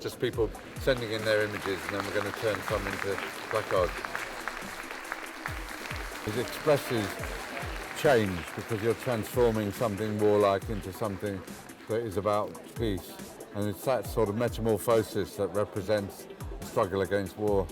just people sending in their images, and then we're going to turn some into placards. It expresses change because you're transforming something warlike into something that is about peace. And it's that sort of metamorphosis that represents the struggle against war.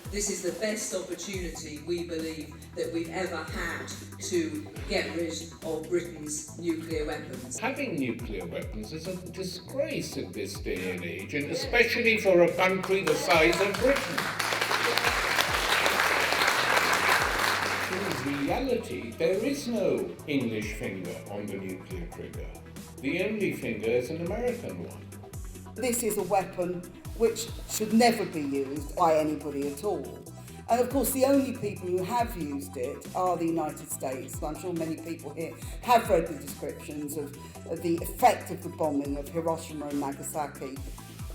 This is the best opportunity, we believe, that we've ever had to get rid of Britain's nuclear weapons. Having nuclear weapons is a disgrace in this day and age, and especially for a country the size of Britain. In reality, there is no English finger on the nuclear trigger. The only finger is an American one. This is a weapon which should never be used by anybody at all. And of course the only people who have used it are the United States. I'm sure many people here have read the descriptions of the effect of the bombing of Hiroshima and Nagasaki.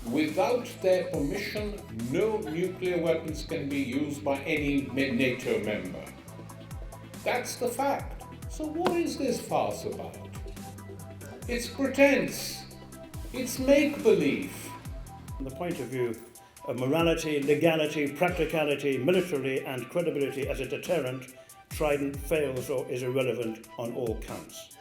Without their permission, no nuclear weapons can be used by any NATO member. That's the fact. So what is this farce about? It's pretense. It's make-believe. From the point of view of morality, legality, practicality, militarily and credibility as a deterrent, Trident fails or is irrelevant on all counts.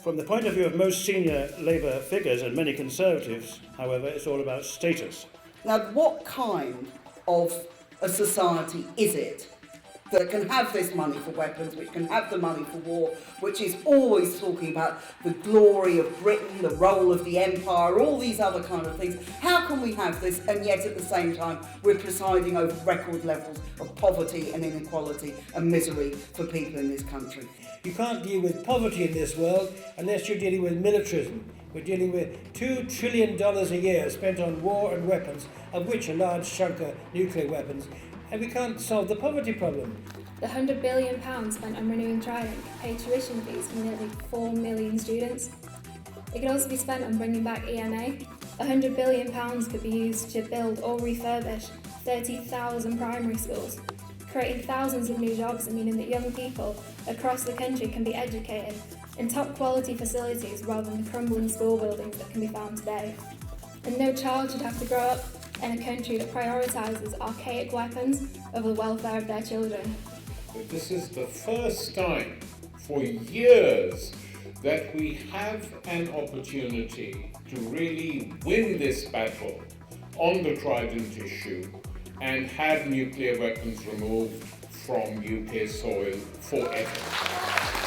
From the point of view of most senior Labour figures and many Conservatives, however, it's all about status. Now, what kind of a society is it that can have this money for weapons, which can have the money for war, which is always talking about the glory of Britain, the role of the empire, all these other kind of things? How can we have this and yet at the same time we're presiding over record levels of poverty and inequality and misery for people in this country? You can't deal with poverty in this world unless you're dealing with militarism. We're dealing with $2 trillion a year spent on war and weapons, of which a large chunk are nuclear weapons, and we can't solve the poverty problem. The £100 billion spent on renewing Trident could pay tuition fees for nearly 4 million students. It could also be spent on bringing back EMA. £100 billion could be used to build or refurbish 30,000 primary schools, creating thousands of new jobs and meaning that young people across the country can be educated in top quality facilities rather than the crumbling school buildings that can be found today. And no child should have to grow up in a country that prioritises archaic weapons over the welfare of their children. But this is the first time for years that we have an opportunity to really win this battle on the Trident issue and have nuclear weapons removed from UK soil forever.